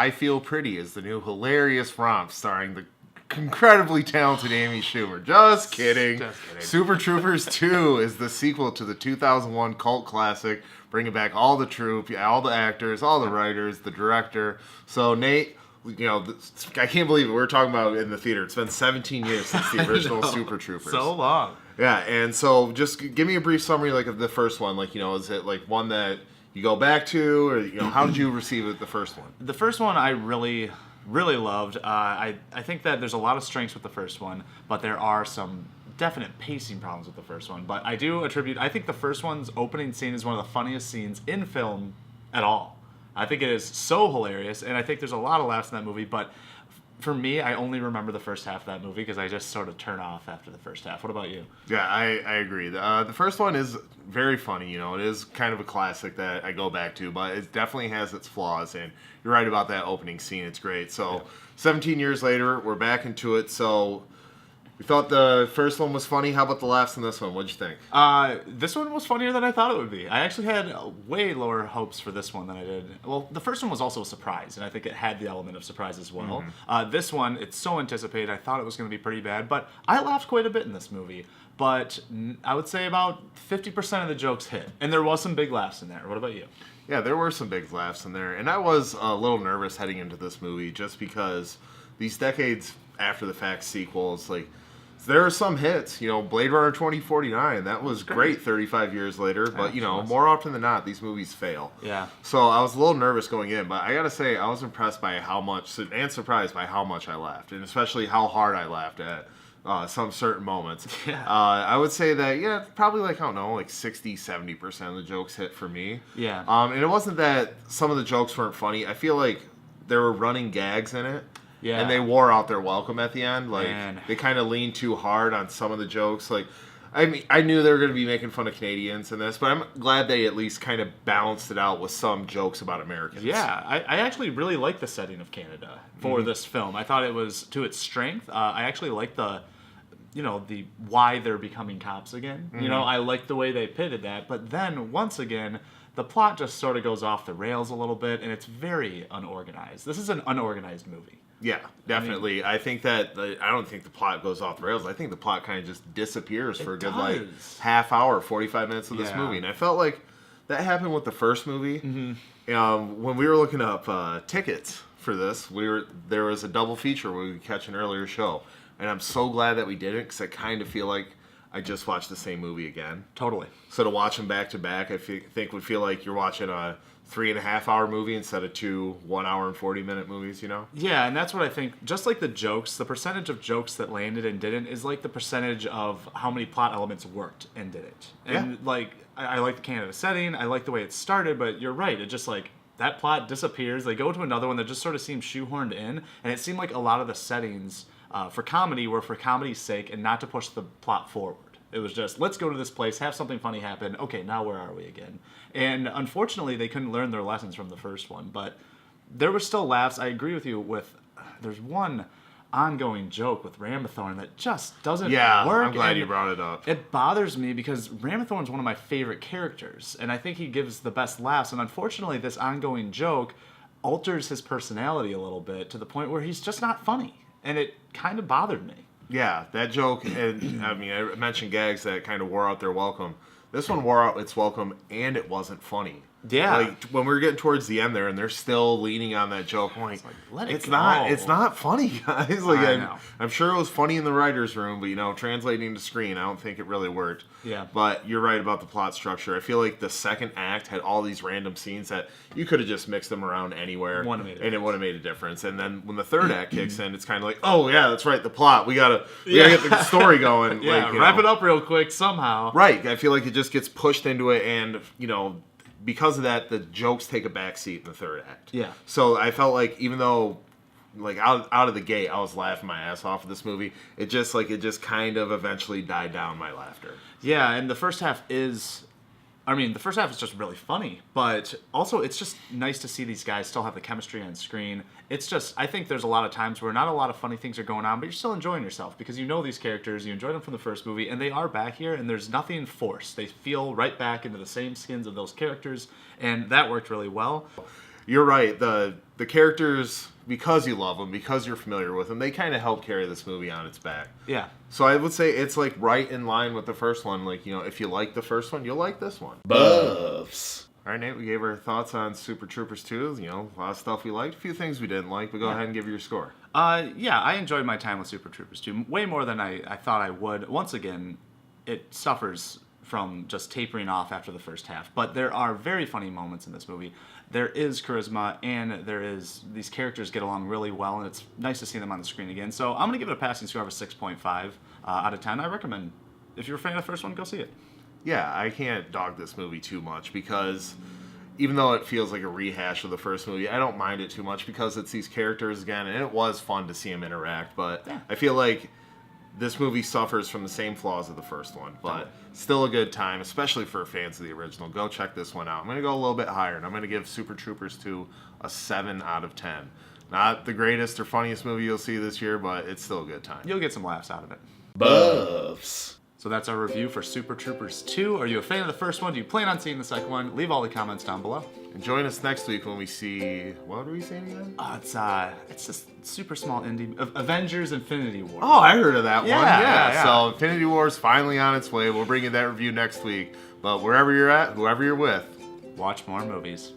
I Feel Pretty is the new hilarious romp starring the incredibly talented Amy Schumer. Just kidding. Super Troopers 2 is the sequel to the 2001 cult classic, bringing back all the troupe, all the actors, all the writers, the director. So Nate, I can't believe it. We were talking about it in the theater. It's been 17 years since the original Super Troopers. So long. Yeah, and so just give me a brief summary of the first one. Is it one that you go back to, or how did you receive it the first one? The first one I really loved. I think that there's a lot of strengths with the first one, but there are some definite pacing problems with the first one. But I think the first one's opening scene is one of the funniest scenes in film at all. I think it is so hilarious, and I think there's a lot of laughs in that movie, but for me, I only remember the first half of that movie because I just sort of turn off after the first half. What about you? Yeah, I agree. The first one is very funny. It is kind of a classic that I go back to, but it definitely has its flaws, and you're right about that opening scene. It's great. So 17 years later, we're back into it. So we thought the first one was funny. How about the laughs in this one? What'd you think? This one was funnier than I thought it would be. I actually had way lower hopes for this one than I did. Well, the first one was also a surprise, and I think it had the element of surprise as well. This one, it's so anticipated. I thought it was going to be pretty bad, but I laughed quite a bit in this movie. But I would say about 50% of the jokes hit, and there was some big laughs in there. What about you? Yeah, there were some big laughs in there, and I was a little nervous heading into this movie just because these decades after the fact sequels, there are some hits. Blade Runner 2049, that was great 35 years later, but more often than not, these movies fail. Yeah. So I was a little nervous going in, but I gotta say, I was impressed by how much, and surprised by how much I laughed, and especially how hard I laughed at some certain moments. Yeah. I would say that, probably 60, 70% of the jokes hit for me. Yeah. And it wasn't that some of the jokes weren't funny. I feel like there were running gags in it. Yeah. And they wore out their welcome at the end. Man. They kind of leaned too hard on some of the jokes. I knew they were going to be making fun of Canadians in this, but I'm glad they at least kind of balanced it out with some jokes about Americans. Yeah, I actually really like the setting of Canada for this film. I thought it was to its strength. I actually like the why they're becoming cops again. I like the way they pitted that, but then once again, the plot just sort of goes off the rails a little bit, and it's very unorganized. This is an unorganized movie. Yeah, definitely. I think that I don't think the plot goes off the rails. I think the plot kind of just disappears for a good half hour, 45 minutes of this movie, and I felt like that happened with the first movie. When we were looking up tickets for this, there was a double feature where we could catch an earlier show, and I'm so glad that we did it because I kind of feel like I just watched the same movie again. Totally. So to watch them back to back, I think would feel like you're watching a 3.5 hour movie instead of 2 1 hour and 40-minute movies, Yeah, and that's what I think. Just like the jokes, the percentage of jokes that landed and didn't is like the percentage of how many plot elements worked and didn't. And I like the Canada setting, I like the way it started, but you're right, it just that plot disappears. They go to another one that just sort of seems shoehorned in, and it seemed like a lot of the settings for comedy were for comedy's sake and not to push the plot forward. It was just, let's go to this place, have something funny happen. Okay, now where are we again? And unfortunately, they couldn't learn their lessons from the first one. But there were still laughs. I agree with you with, there's one ongoing joke with Ramathorn that just doesn't work. I'm glad you brought it up. It bothers me because Ramathorn's one of my favorite characters. And I think he gives the best laughs. And unfortunately, this ongoing joke alters his personality a little bit to the point where he's just not funny. And it kind of bothered me. Yeah, that joke, and I mentioned gags that kind of wore out their welcome. This one wore out its welcome, and it wasn't funny. Yeah. When we were getting towards the end there, and they're still leaning on that joke, I'm let it it's go. not funny, guys. I know. I'm sure it was funny in the writer's room, but translating to screen, I don't think it really worked. Yeah. But you're right about the plot structure. I feel like the second act had all these random scenes that you could have just mixed them around anywhere, and it would have made a difference. And then when the third act kicks in, it's kind of like, oh yeah, that's right, the plot. We gotta get the story going. Yeah, wrap it up real quick somehow. Right. I feel like it just gets pushed into it, and because of that, the jokes take a backseat in the third act. Yeah. So I felt like even though, out of the gate, I was laughing my ass off of this movie, it just kind of eventually died down my laughter. Yeah, and the first half is just really funny, but also it's just nice to see these guys still have the chemistry on screen. It's just, I think there's a lot of times where not a lot of funny things are going on, but you're still enjoying yourself because you know these characters, you enjoyed them from the first movie, and they are back here, and there's nothing forced. They feel right back into the same skins of those characters, and that worked really well. you're right. The characters, because you love them, because you're familiar with them, they kind of help carry this movie on its back. Yeah. So I would say it's like right in line with the first one. Like, you know, if you like the first one, you'll like this one. Buffs. All right, Nate, we gave our thoughts on Super Troopers 2. You know, a lot of stuff we liked, a few things we didn't like, but go ahead and give your score. Yeah, I enjoyed my time with Super Troopers 2 way more than I thought I would. Once again, it suffers from just tapering off after the first half, but there are very funny moments in this movie. There is charisma, and these characters get along really well, and it's nice to see them on the screen again. So I'm going to give it a passing score of a 6.5 out of 10. I recommend, if you're a fan of the first one, go see it. Yeah, I can't dog this movie too much because even though it feels like a rehash of the first movie, I don't mind it too much because it's these characters again, and it was fun to see them interact, but Yeah. I feel like this movie suffers from the same flaws of the first one, but still a good time, especially for fans of the original. Go check this one out. I'm going to go a little bit higher, and I'm going to give Super Troopers 2 a 7 out of 10. Not the greatest or funniest movie you'll see this year, but it's still a good time. You'll get some laughs out of it. Buffs. So that's our review for Super Troopers 2. Are you a fan of the first one? Do you plan on seeing the second one? Leave all the comments down below. And join us next week when we see... What are we seeing again? It's just super small indie... Avengers Infinity War. Oh, I heard of that one. Yeah. So Infinity War is finally on its way. We'll bring you that review next week. But wherever you're at, whoever you're with, Watch more movies.